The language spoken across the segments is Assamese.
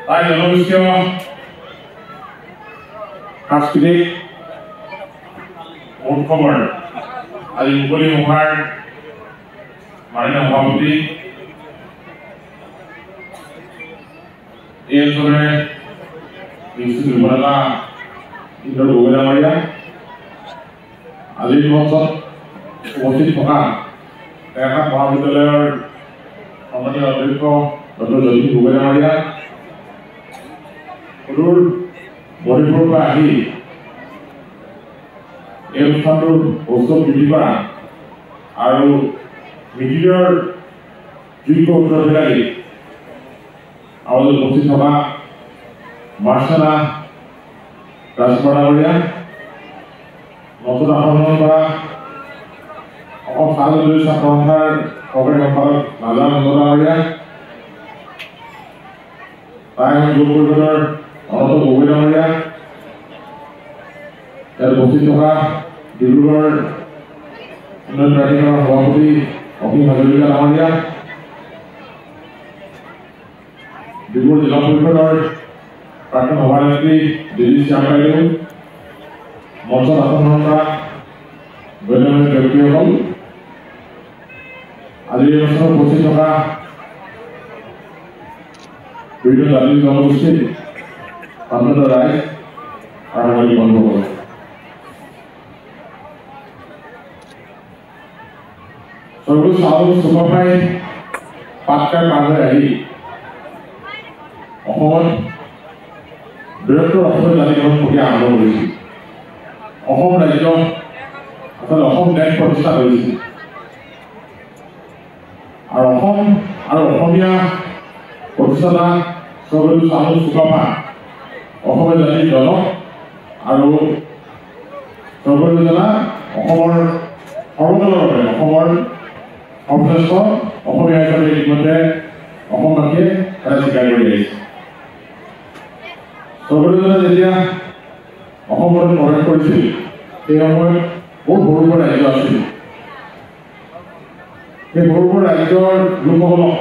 তাই জনগোষ্ঠীয় সাংস্কৃতিক উৎসৱৰ আজি মুকলি মুখাৰ মাননীয় সভাপতি এই অঞ্চলৰে নিশ্চিত যুৱনেতা ইন্দ্ৰ গগৈ ডাঙৰীয়া আজিৰ মঞ্চত উপস্থিত থকা তেৰঘাট মহাবিদ্যালয়ৰ সন্মানীয় অধ্যক্ষ ডক্টৰ যতীন গগৈ ডাঙৰীয়া সদূৰ মণিপুৰৰ পৰা আহি এই অনুষ্ঠানটোৰ প্ৰস্তুত বৃদ্ধি কৰা আৰু মিডিয়াৰ যোগ্য উত্তৰদায়ী আৰু উপস্থিত থকা মাৰ্চানা ৰাজকুমাৰ ডাঙৰীয়া নতুন আসন কৰা অসম ছাত্ৰ সন্থাৰ সহকাৰী সম্পাদক নাজা নন্দ ডাঙৰীয়া তাই যুৱ পৰিষদৰ অনন্ত গগৈ ডাঙৰীয়া ইয়াত উপস্থিত থকা ডিব্ৰুগড় উন্নয়ন প্ৰাধিকৰণৰ সভাপতি অসীম হাজৰিকা ডাঙৰীয়া ডিব্ৰুগড় জিলা পৰিষদৰ প্ৰাক্তন সভানেত্ৰী দিল্লী শ্যাম বাইদেউ মঞ্চত আসন কৰা গণ্যমান্য ব্যক্তিসকল আজিৰ অনুষ্ঠানত উপস্থিত থকা বিভিন্ন জাতি জনগোষ্ঠীৰ প্ৰান্ত ৰাইজ আৰু সাংবাদিক বন্ধুসকল সৰ্বোচ্চ চাউল চুকাফাই পাটকাই পাৰ হৈ আহি অসমত বৃহত্তৰ অসমীয়া জাতিগঠন প্ৰক্ৰিয়া আৰম্ভ কৰিছিল অসম ৰাজ্য আচলতে অসম দেশ প্ৰতিষ্ঠা কৰিছিল আৰু অসম আৰু অসমীয়া প্ৰতিষ্ঠাতা সৰ্বোচ্চ চাউল চুকাফা অসমীয়া জাতিৰ জনক আৰু সৰ্বোচ্চ জনা অসমৰ সৰ্বকালৰ বাবে অসমৰ সৰ্বশ্ৰেষ্ঠ অসমীয়া হিচাপে ইতিমধ্যে অসমবাসীয়ে এটা স্বীকাৰ কৰি আহিছে সৰ্বজনে যেতিয়া অসমত প্ৰৱেশ কৰিছিল সেই সময়ত বহুত সৰু সৰু ৰাজ্য আছিল সেই সৰু সৰু ৰাজ্যৰ লোকসকলক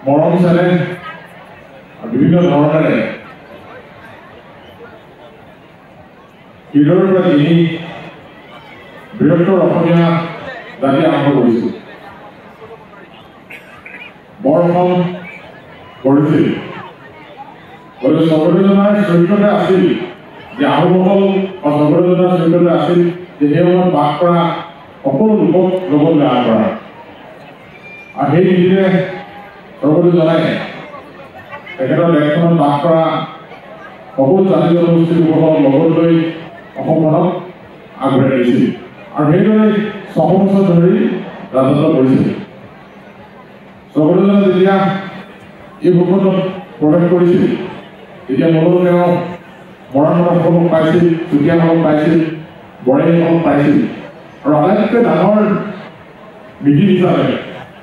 মৰম হিচাপে বিভিন্ন ধৰণেৰে হৃদয়ৰ পৰা কিনি বৃহত্তৰ অসমীয়া জাতি আৰম্ভ কৰিছিল বৰষণ কৰিছিল গতিকে সৰ্বজনাৰ চৰিত্ৰতে আছিল যে আহোমসকল সৰ্বজনাৰ চৰিত্ৰতে আছিল যে সেই সময়ত বাস কৰা সকলো লোকক লগত লাভ কৰা আৰু সেই নীতিৰে সৰ্বজনাই তেখেতৰ দেশখনত বাস কৰা সকলো জাতি জনগোষ্ঠীৰ লোকসকলক লগত লৈ অসমখনক আগবঢ়াই দিছিল আৰু সেইদৰে ৬০০ বছৰ ধৰি ৰাজত্ব কৰিছিল সৰ্বজনে যেতিয়া এই ভূখণ্ডত প্ৰৱেশ কৰিছিল তেতিয়া মূলত তেওঁ মৰাণসকলক পাইছিল চুতীয়াসকলক পাইছিল বৰেলীসকলক পাইছিল আৰু আটাইতকৈ ডাঙৰ নীতি হিচাপে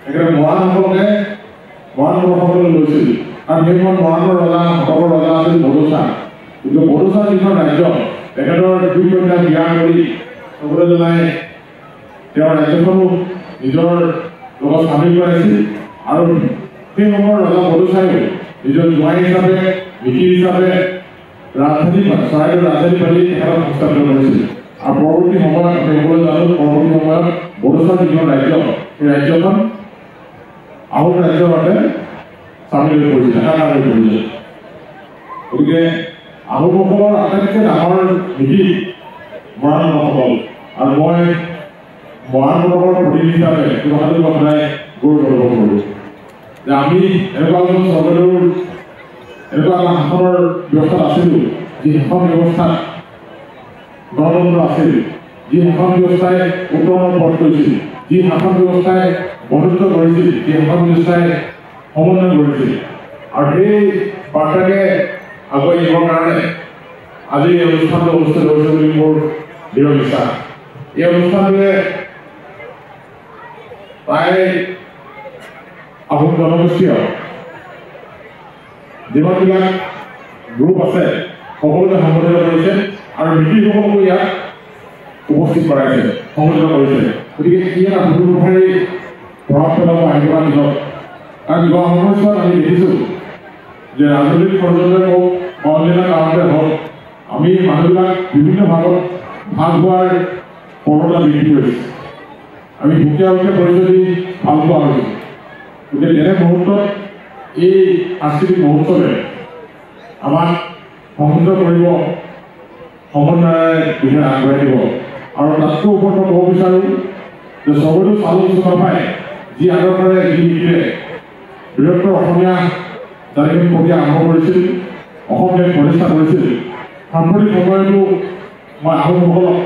তেখেতে মৰাণসকলকে মৰাণসকললৈ লৈছিল আৰু সেই সময়ত মৰাণৰ ৰজা শকৰ ৰজা আছিল বড়োচা কিন্তু বড়োচা যিখন ৰাজ্য তেখেতৰ দুই কন্যা বিয়া কৰি সৰ্বজনাই তেওঁৰ ৰাজ্যখনো নিজৰ লগত চামিল কৰাইছিল আৰু সেই সময়ৰ ৰজা বড়োচাইও নিজৰ জোঁৱাই হিচাপে নীতি হিচাপে ৰাজধানী চৰাইদেউ ৰাজধানী পাতি তেখেতক সংস্থাপিত কৰিছিল আৰু পৰৱৰ্তী সময়ত আমি সকলোৱে জানো পৰৱৰ্তী সময়ত বড়োচা যিখন ৰাজ্য সেই ৰাজ্যখন আহোম ৰাজ্যৰ বাবে চামিল হৈ পৰিছিল একাকাৰ হৈ পৰিছিল গতিকে আহোমসকলৰ আটাইতকৈ ডাঙৰ নীতি মৰাণসকল আৰু মই মৰাণসকলৰ প্ৰতিনিধি হিচাপে কথাটো কথাই গৌৰৱ কৰোঁ যে আমি এনেকুৱা এজন চৰকাৰৰ এনেকুৱা এটা শাসনৰ ব্যৱস্থাত আছিলোঁ যি শাসন ব্যৱস্থাত গণতন্ত্ৰ আছিল যি শাসন ব্যৱস্থাই উত্তৰণৰ পথ কৰিছিল যি শাসন ব্যৱস্থাই বন্ধুত্ব কৰিছিল যি শাসন ব্যৱস্থাই সমন্বয় কৰিছিল আৰু সেই বাৰ্তাকে আগুৱাই নিবৰ কাৰণে আজি এই অনুষ্ঠানটো অনুষ্ঠিত হৈছে বুলি মোৰ দৃঢ় বিশ্বাস এই অনুষ্ঠানটোৱে প্ৰায় আহোম জনগোষ্ঠীয় যিমানবিলাক গ্ৰুপ আছে সকলোকে সংগঠিত কৰিছে আৰু নীতিসকলকো ইয়াত উপস্থিত কৰাইছে সংগঠিত কৰিছে গতিকে ই এটা সুদূৰপ্ৰসাৰী প্ৰভাৱ পেলাব আহিব দিনত কাৰণ যোৱা সময়ছোৱাত আমি দেখিছোঁ যে ৰাজনৈতিক ষড়যন্ত্ৰই হওক বা অন্যান্য কাৰণতে হওক আমি মানুহবিলাক বিভিন্ন ভাগত ভাগ হোৱাৰ প্ৰৱণতা বৃদ্ধি কৰিছে। আমি সুকীয়া পৰিচয় দি ভাল পোৱা হৈছোঁ। গতিকে তেনে মুহূৰ্তত এই সাংস্কৃতিক মহোৎসৱে আমাক সংহত কৰিব, সমন্বয়েৰে বিষয়ে আগবঢ়াই দিব। আৰু তাতকৈ ওপৰত মই ক'ব বিচাৰোঁ যে স্বৰ্গদেউ চাউলুং চুকাফাই যি আদৰ্শৰে যি নীতিৰে বৃহত্তৰ অসমীয়া জাতিগত প্ৰক্ৰিয়া আৰম্ভ কৰিছিল, অসম দেশ প্ৰতিষ্ঠা কৰিছিল, সাম্প্ৰতিক সময়তো মই আহোমসকলক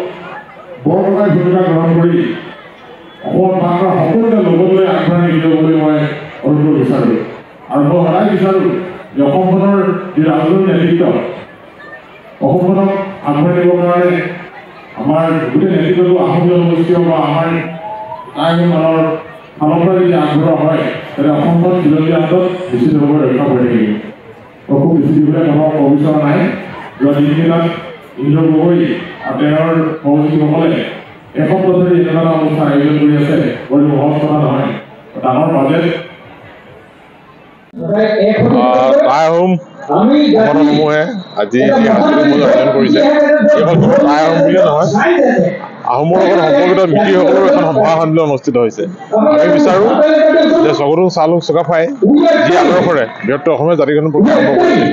বৰপ্ৰকাৰে ভূমিকা গ্ৰহণ কৰি অসমত বাস কৰা সকলোকে লগত লৈ আগবঢ়াই নিব বুলি মই অনুৰোধ বিচাৰোঁ। আৰু মই সদায় বিচাৰোঁ যে অসমখনৰ যি ৰাজনৈতিক নেতৃত্ব, অসমখনক আগবঢ়াই নিবৰ কাৰণে আমাৰ গোটেই নেতৃত্বটো আহোম জনগোষ্ঠীয় বা আমাৰ আইনমানৰ ফালৰ পৰা যদি আগবঢ়োৱা হয় তেন্তে অসমখন চিৰদিনৰ হাতত নিশ্চিতভাৱে ৰক্ষা কৰি থাকিব। মই খুব বেছি দিবলৈ মানুহক ক'ব বিচৰা নাই। যোৱা দিনকেইটাত ইন্দ্ৰ গগৈ আৰু তেওঁৰ সহযোগীসকলে এসপ্তাহ ধৰি এনেধৰণৰ অনুষ্ঠান আয়োজন কৰি আছে। বৰ সহজ কথা নহয়, ডাঙৰ বাজেট। টাই আহোম সংগঠনসমূহে আজি এই সাংস্কৃতিক আয়োজন কৰিছে। কেৱল টাই আহোম বুলিয়ে নহয়, আহোমৰ লগত সম্পৰ্কিত মিতিৰসকলৰ এখন সভা সন্মিলন অনুষ্ঠিত হৈছে। আমি বিচাৰোঁ যে স্বৰ্গদেউ চাউলুং চুকাফাই যি আদৰ্শৰে বৃহত্তৰ অসমীয়া জাতিগঠন প্ৰক্ৰিয়া আৰম্ভ কৰিছিল,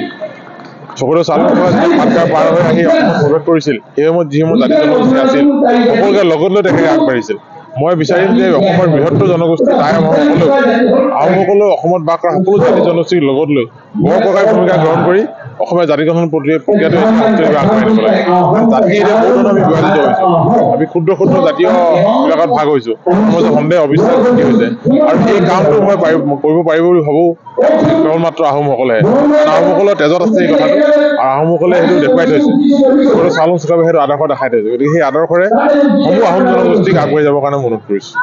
স্বৰ্গদেউ চাউলুং চুকাফাই যেতিয়া পাটকাই পাৰ হৈ আহি অসমত প্ৰৱেশ কৰিছিল, সেই সময়ত যিসমূহ জাতি জনগোষ্ঠী আছিল সকলোকে লগত লৈ তেখেতে আগবাঢ়িছিল। মই বিচাৰিম যে অসমৰ বৃহত্তৰ জনগোষ্ঠী টাই আহোমসকলেও অসমত বাস কৰা সকলো জাতি জনগোষ্ঠীক লগত লৈ বৰপ্ৰকাৰে ভূমিকা গ্ৰহণ কৰি অসমীয়া জাতি গঠন প্ৰক্ৰিয়াটো আগবঢ়াই নিব লাগে। জাতি এতিয়া বহু ধৰণৰ আমি বিভাজিত হৈছোঁ, আমি ক্ষুদ্ৰ ক্ষুদ্ৰ জাতীয় বিলাকত ভাগ হৈছোঁ, সমাজৰ সন্দেহ অবিশ্বাস সৃষ্টি হৈছে। আৰু এই কামটো মই কৰিব পাৰিব বুলি ভাবোঁ কেৱল মাত্ৰ আহোমসকলেহে। আহোমসকলৰ তেজত আছে এই কথাটো, আৰু আহোমসকলে সেইটো দেখুৱাই থৈছে। স্বৰ্গদেউ চাউলুং চুকাফাই সেইটো আদৰ্শ দেখাই থৈছে। গতিকে সেই আদৰ্শৰে সমূহ আহোম জনগোষ্ঠীক আগুৱাই যাবৰ কাৰণে অনুৰোধ কৰিছোঁ।